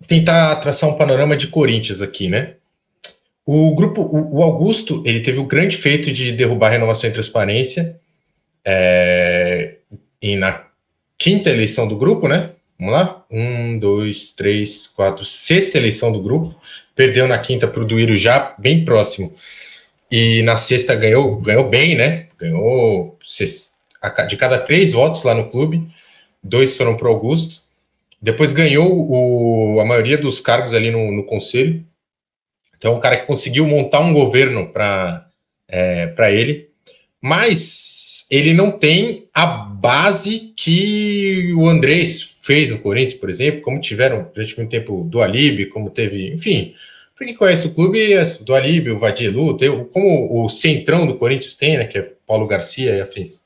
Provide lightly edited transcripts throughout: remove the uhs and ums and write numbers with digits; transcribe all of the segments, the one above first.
tentar traçar um panorama de Corinthians aqui, né? O grupo, o Augusto, ele teve o grande feito de derrubar a renovação e transparência, e na quinta eleição do grupo, né? Vamos lá? 1, 2, 3, 4, sexta eleição do grupo. Perdeu na quinta para o Duírio já bem próximo. E na sexta ganhou bem, né? Ganhou de cada 3 votos lá no clube, 2 foram para o Augusto. Depois ganhou a maioria dos cargos ali no conselho. Então, um cara que conseguiu montar um governo para ele. Mas ele não tem a base que o Andrés fez no Corinthians, por exemplo, como tiveram durante muito tempo do Alíbio, como teve, enfim, para quem conhece o clube, do Alíbio, o Vadielu, como o centrão do Corinthians tem, né, que é Paulo Garcia e afins.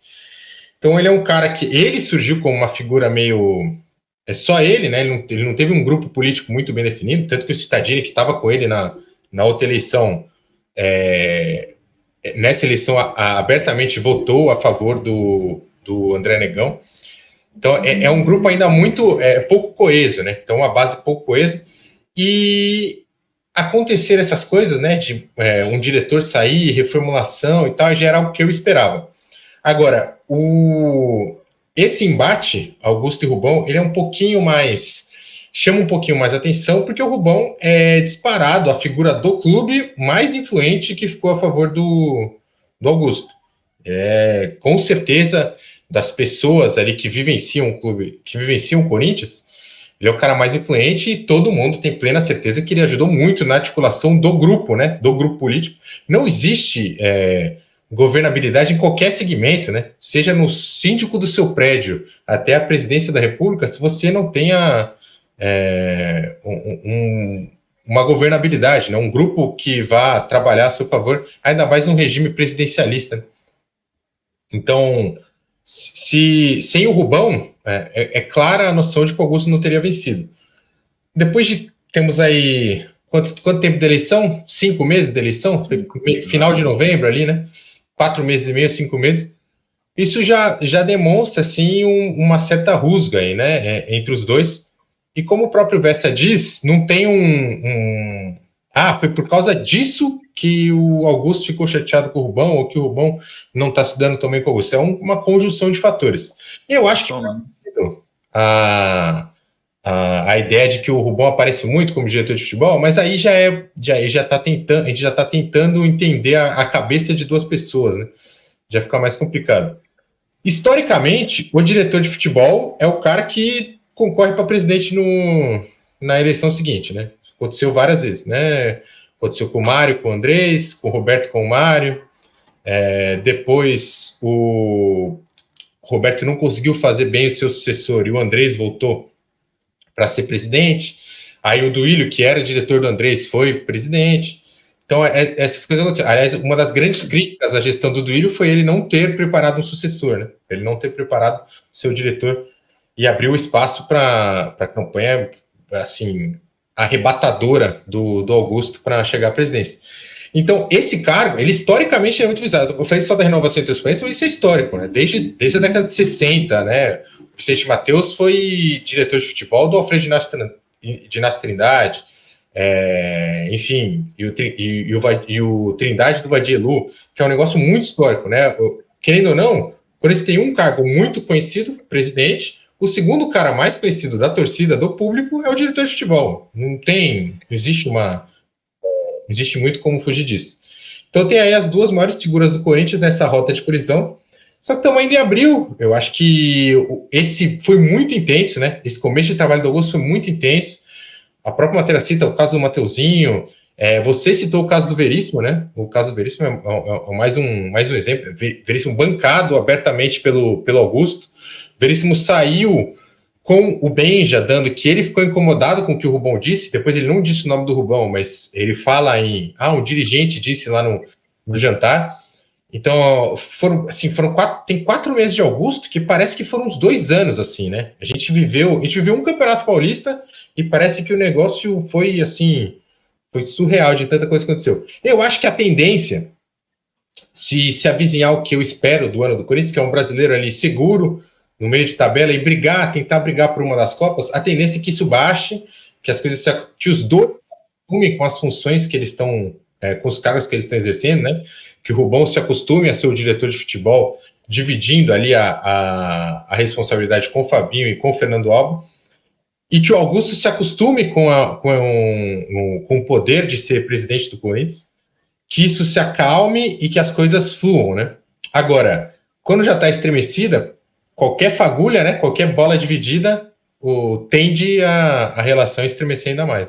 Então ele é um cara que, ele surgiu como uma figura meio, só ele, né, ele não teve um grupo político muito bem definido, tanto que o Cittadini, que estava com ele na outra eleição, nessa eleição abertamente votou a favor do André Negão. Então é um grupo ainda muito pouco coeso, né? Então uma base pouco coesa. E acontecer essas coisas, né? De um diretor sair, reformulação e tal, já era o que eu esperava. Agora, esse embate, Augusto e Rubão, ele é um pouquinho mais, chama um pouquinho mais atenção, porque o Rubão é disparado a figura do clube mais influente que ficou a favor do Augusto. Com certeza, das pessoas ali que vivenciam o clube, que vivenciam o Corinthians, ele é o cara mais influente e todo mundo tem plena certeza que ele ajudou muito na articulação do grupo, né? Do grupo político. Não existe governabilidade em qualquer segmento, né? Seja no síndico do seu prédio até a presidência da República, se você não tenha uma governabilidade, né? Um grupo que vá trabalhar a seu favor, ainda mais num regime presidencialista. Então, sem o Rubão, é clara a noção de que o Augusto não teria vencido. Depois temos aí, quanto tempo de eleição? 5 meses de eleição? Final de novembro ali, né? 4 meses e meio, 5 meses. Isso já demonstra, assim, uma certa rusga aí, né? Entre os dois. E como o próprio Vessa diz, não tem foi por causa disso que o Augusto ficou chateado com o Rubão, ou que o Rubão não está se dando tão bem com o Augusto. É uma conjunção de fatores. Eu acho que a ideia de que o Rubão aparece muito como diretor de futebol, mas aí a gente já está tentando entender a cabeça de duas pessoas, né? Já fica mais complicado. Historicamente, o diretor de futebol é o cara que concorre para presidente na eleição seguinte, né? Aconteceu várias vezes, né? Aconteceu com o Mário, com o Andrés, com o Roberto, com o Mário. Depois o Roberto não conseguiu fazer bem o seu sucessor e o Andrés voltou para ser presidente. Aí o Duílio, que era diretor do Andrés, foi presidente. Então, essas coisas aconteceram. Aliás, uma das grandes críticas à gestão do Duílio foi ele não ter preparado um sucessor, né? Ele não ter preparado o seu diretor e abriu espaço para a campanha, assim, arrebatadora do Augusto para chegar à presidência. Então, esse cargo, ele historicamente é muito visado. Eu falei só da renovação e transparência, mas isso é histórico, né? Desde a década de 60, né? O Vicente Mateus foi diretor de futebol do Alfredo de Inácio Trindade, enfim, e o Trindade do Vadielu, que é um negócio muito histórico, né? Querendo ou não, quando você tem um cargo muito conhecido, presidente, o segundo cara mais conhecido da torcida, do público, é o diretor de futebol. Não existe muito como fugir disso. Então tem aí as duas maiores figuras do Corinthians nessa rota de colisão. Só que estamos ainda em abril. Eu acho que esse foi muito intenso, né? Esse começo de trabalho do Augusto foi muito intenso. A própria matéria cita o caso do Mateuzinho. Você citou o caso do Veríssimo, né? O caso do Veríssimo é mais um exemplo. Veríssimo bancado abertamente pelo Augusto. Veríssimo saiu com o Benja, dando que ele ficou incomodado com o que o Rubão disse. Depois ele não disse o nome do Rubão, mas ele fala um dirigente disse lá no jantar. Então, tem 4 meses de Augusto que parece que foram uns 2 anos, assim, né? A gente viveu um Campeonato Paulista e parece que o negócio foi, assim, foi surreal de tanta coisa que aconteceu. Eu acho que a tendência, se avizinhar o que eu espero do ano do Corinthians, que é um brasileiro ali seguro, no meio de tabela e tentar brigar por uma das Copas, a tendência é que isso baixe, que as coisas que os dois acostumem com as funções que eles estão, com os cargos que eles estão exercendo, né? Que o Rubão se acostume a ser o diretor de futebol, dividindo ali a responsabilidade com o Fabinho e com o Fernando Alba, e que o Augusto se acostume com o poder de ser presidente do Corinthians, que isso se acalme e que as coisas fluam, né? Agora, quando já está estremecida, qualquer fagulha, né, qualquer bola dividida, tende a relação a estremecer ainda mais.